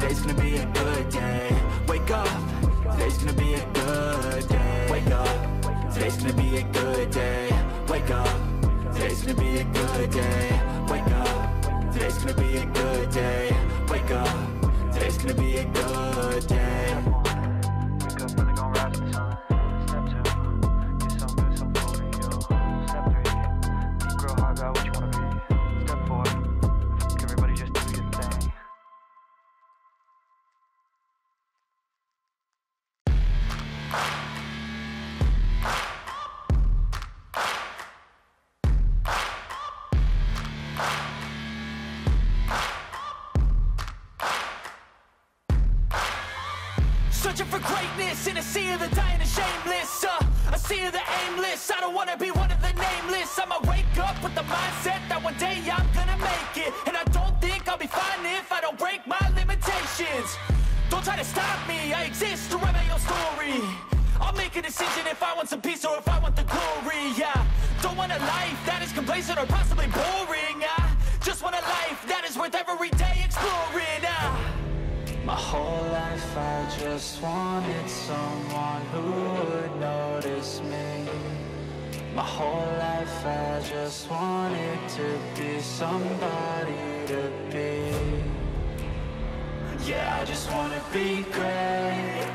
today's gonna be a good day. Wake up, today's gonna be a good day. Wake up, today's gonna be a good day. Wake up, today's gonna be a good day. Wake up, today's gonna be a good day. Wake up, today's gonna be a good day. Wake up, really gonna rise with the sun. Step 2, get some good, some food in you. Step 3, think real hard about what you wanna be. Step 4, everybody just do your thing. Searching for greatness in a sea of the dying and shameless, a sea of the aimless. I don't wanna be one of the nameless. I'ma wake up with the mindset that one day I'm gonna make it, and I don't think I'll be fine if I don't break my limitations. Don't try to stop me, I exist to write my own story. I'll make a decision if I want some peace or if I want the glory. Yeah, don't want a life that is complacent or possibly boring. I just want a life that is worth every day exploring. My whole life I just wanted someone who would notice me. My whole life I just wanted to be somebody to be. Yeah, I just wanna be great.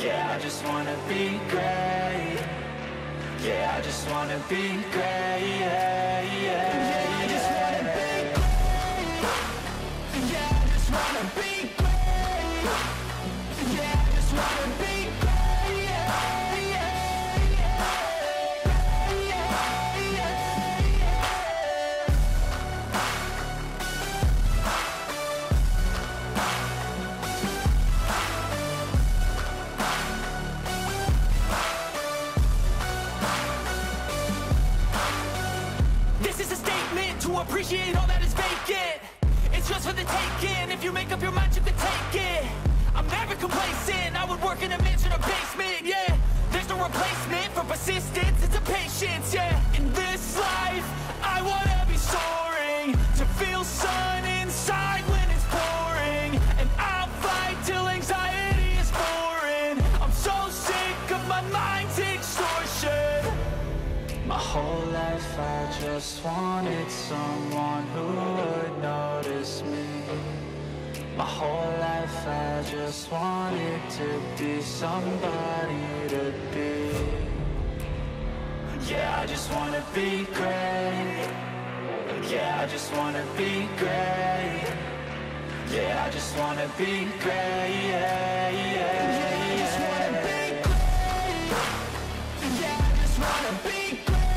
Yeah, I just wanna be great. Yeah, I just wanna be great. Yeah, yeah, I just wanna be great. Yeah, I just wanna be great. Yeah, I just wanna be great. Yeah, yeah, yeah, yeah, yeah. This is a statement to appreciate all that is vacant. It's just for the taking. If you make up your mind, you can take it. I'm never complacent. I would work in a mansion or basement. Yeah, there's no replacement for persistence. It's a patience. Yeah, in this life, I wanna be soaring, to feel sun inside when it's pouring, and I'll fight till anxiety is foreign. I'm so sick of my mind's extortion. My whole life I just wanted someone who would notice me. My whole life I just wanted to be somebody to be. Yeah, I just wanna be great. Yeah, I just wanna be great. Yeah, I just wanna be great. Yeah, yeah, yeah, I just wanna be great. Yeah, I just wanna be great.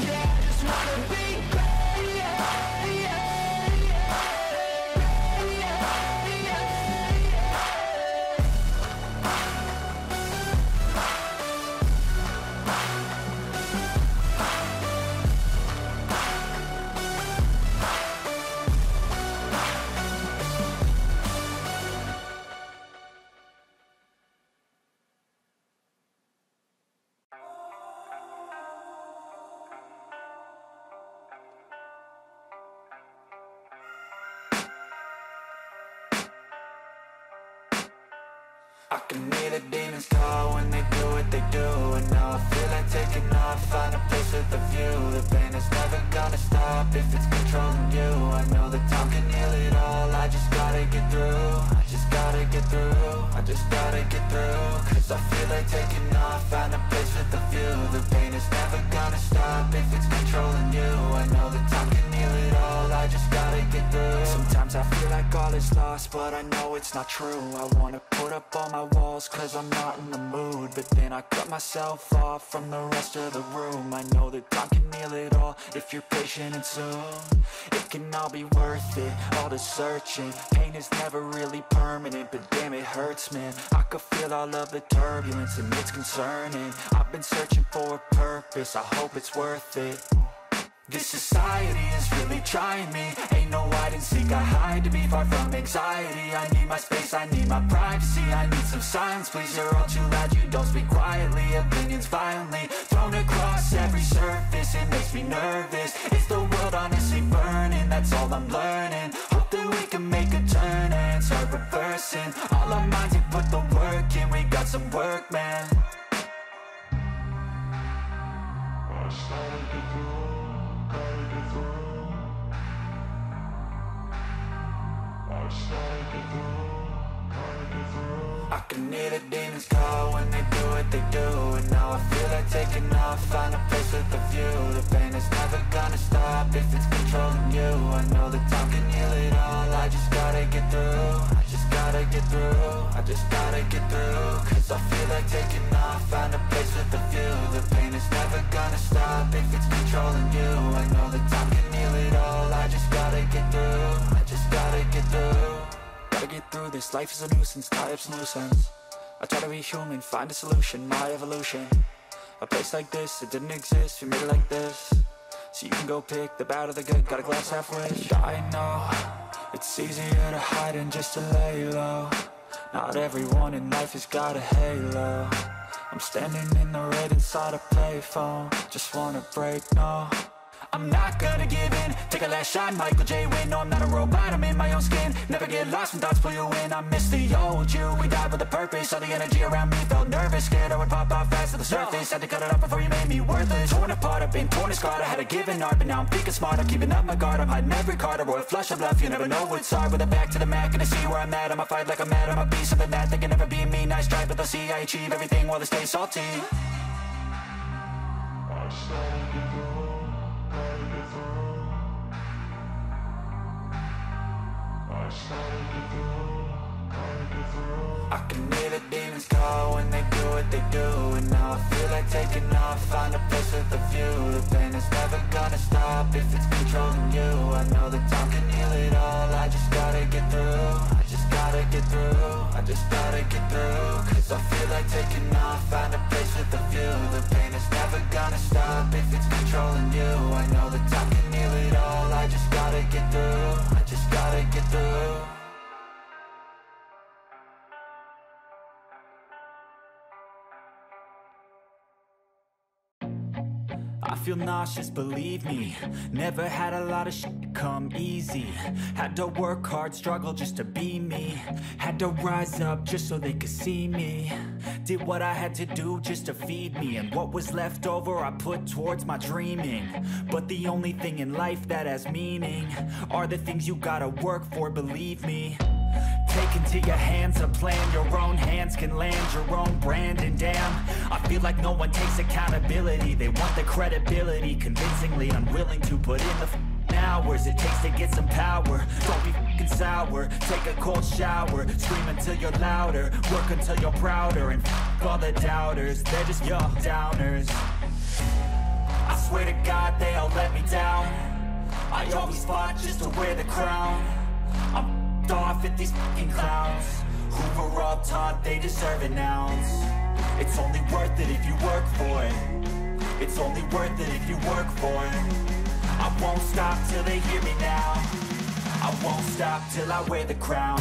Yeah, I just wanna be great. Yeah, yeah, yeah, yeah, yeah. I can hear the demons call when they do what they do, and now I feel like taking off, find a place with a view. The pain is never gonna stop if it's controlling you. I know that time can heal it all, I just gotta get through. I just gotta get through, I just gotta get through. Cause I feel like taking off, find a place with a view. The pain is never gonna stop if it's controlling you. I know that time can heal it all, I just gotta get through. Sometimes I feel like all is lost, but I know it's not true. I wanna put up all my walls cause I'm not in the mood, but then I cut myself off from the rest of the room. I know that time can heal it all if you're patient and soon. It can all be worth it, all the searching. Pain is never really permanent, but damn it hurts, man. I could feel all of the turbulence and it's concerning. I've been searching for a purpose, I hope it's worth it. This society is really trying me. Ain't no hide and seek, I hide to be far from anxiety. I need my space, I need my privacy. I need some silence, please, you're all too loud. You don't speak quietly, opinions violently thrown across every surface. It makes me nervous. Is the world honestly burning? That's all I'm learning. Hope that we can make a turn out some work, man. I can hear the demons call when they do what they do. And now I feel like taking off, find a place with a view. The pain is never gonna stop if it's controlling you. I know that time can heal it all, I just gotta get through. I just gotta get through, I just gotta get through. Cause I feel like taking off, find a place with a view. The pain is never gonna stop if it's controlling you. I know that time can heal it all, I just gotta get through. I just gotta get through. Gotta get through this, life is a nuisance, tie up some loose ends. I try to be human, find a solution, my evolution. A place like this, it didn't exist, we made it like this. So you can go pick the bad or the good, got a glass halfway. I know, it's easier to hide than just to lay low. Not everyone in life has got a halo. I'm standing in the red inside a payphone. Just wanna break, no, I'm not gonna give in. Take a last shot, Michael J. Win. No, I'm not a robot, I'm in my own skin. Never get lost when thoughts pull you in. I miss the old you, we died with a purpose. All the energy around me felt nervous, scared I would pop out fast to the surface. Had to cut it up before you made me worthless. Torn apart, I've been torn and scarred. I had a given art, but now I'm thinking smart. I'm keeping up my guard, I'm hiding every card. A royal flush of love, you never know what's hard. With a back to the mat, gonna see where I'm at. I'ma fight like I'm mad, I'ma be something that they can never be me. Nice try, but they'll see I achieve everything while they stay salty. I can hear the demons call when they do what they do. And now I feel like taking off, find a place with a view. The pain is never gonna stop if it's controlling you. I know that time can heal it all, I just gotta get through. I just gotta get through, I just gotta get through. Cause I feel like taking off, find a place with a view. The pain is never gonna stop if it's controlling you. I know that time can heal it all, I just gotta get through. I just gotta get through. I feel nauseous, believe me. Never had a lot of shit come easy. Had to work hard, struggle just to be me. Had to rise up just so they could see me. Did what I had to do just to feed me. And what was left over I put towards my dreaming. But the only thing in life that has meaning are the things you gotta work for, believe me. Take into your hands a plan, your own hands can land your own brand. And damn, I feel like no one takes accountability. They want the credibility, convincingly unwilling to put in the hours it takes to get some power. Don't be fucking sour, take a cold shower. Scream until you're louder, work until you're prouder. And all the doubters, they're just your downers. I swear to God they all let me down. I always fought just to wear the crown. I'm off at these fucking clowns who were all taught they deserve an ounce. It's only worth it if you work for it. It's only worth it if you work for it. I won't stop till they hear me now. I won't stop till I wear the crown.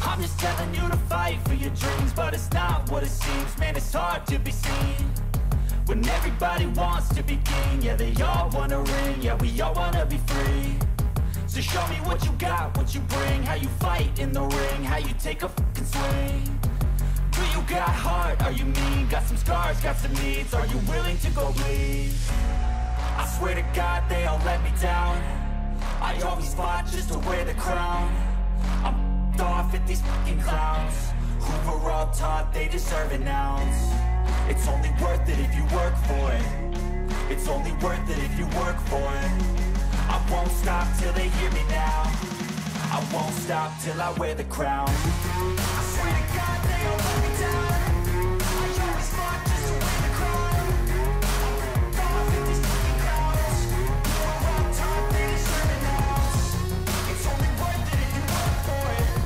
I'm just telling you to fight for your dreams, but it's not what it seems. Man, it's hard to be seen when everybody wants to be king. Yeah, they all wanna ring, yeah, we all wanna be free. So show me what you got, what you bring, how you fight in the ring, how you take a fucking swing. Do you got heart, are you mean? Got some scars, got some needs, are you willing to go bleed? I swear to God they all let me down. I always fought just to wear the crown. I'm off at these fucking clowns who were all taught they deserve an ounce. It's only worth it if you work for it. It's only worth it if you work for it. I won't stop till they hear me now. I won't stop till I wear the crown. I swear to God they all let me down. I always fought just to wear the crown. I'm off at these fucking clowns who were all taught they deserve an ounce. It's only worth it if you work for it.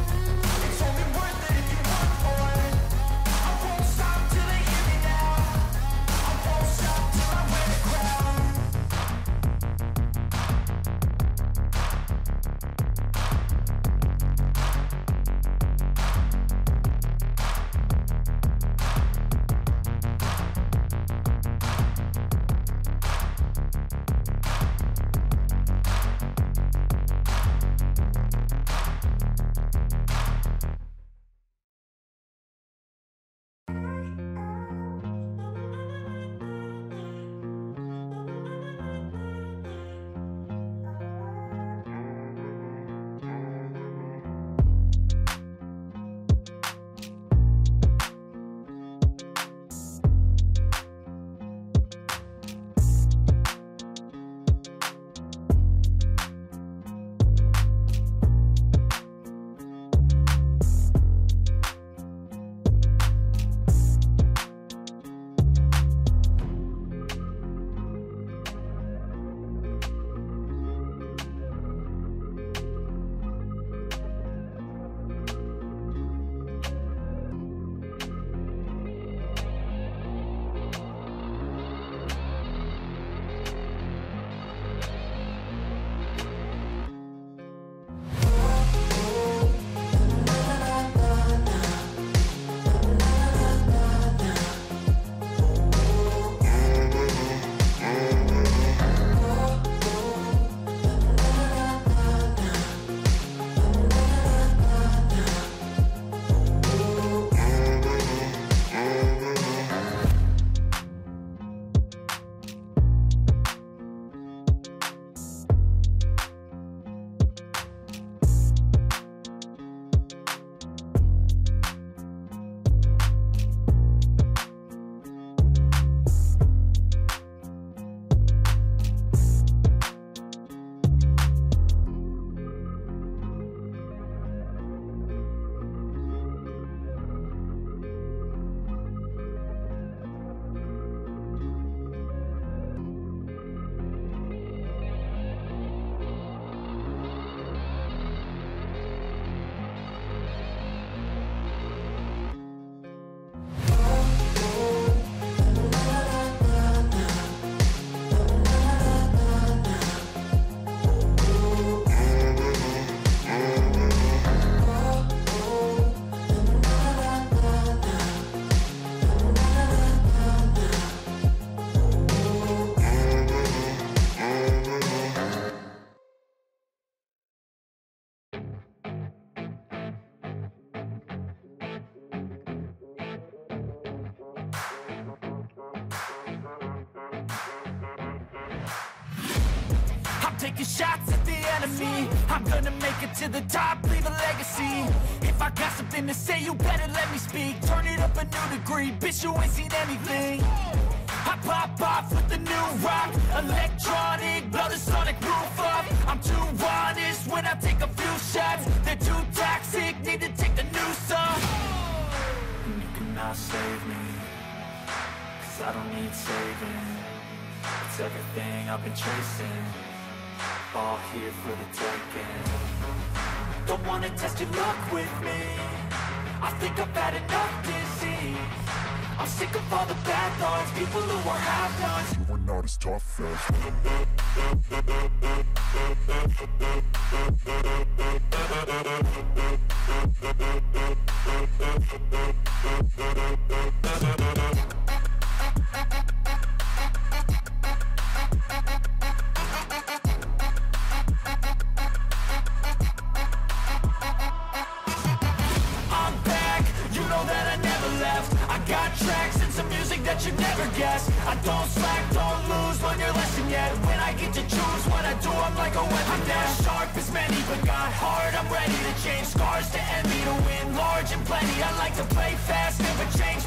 taking shots at the enemy. I'm gonna make it to the top, leave a legacy. If I got something to say, you better let me speak. Turn it up a new degree, bitch, you ain't seen anything. I pop off with the new rock, electronic, blow the sonic roof up. I'm too honest when I take a few shots. They're too toxic, need to take the noose off. And you cannot save me, 'cause I don't need saving. It's everything I've been chasing, all here for the taking. Don't wanna test your luck with me, I think I've had enough disease. I'm sick of all the bad thoughts, people who are have-nots. You were not as tough as I'm back, you know that I never left. I got tracks and some music that you never guessed. I don't slack, don't lose, learn your lesson yet. When I get to choose what I do, I'm like a weapon. I'm not sharp as many, but got hard, I'm ready to change scars to envy, to win large and plenty. I like to play fast, never change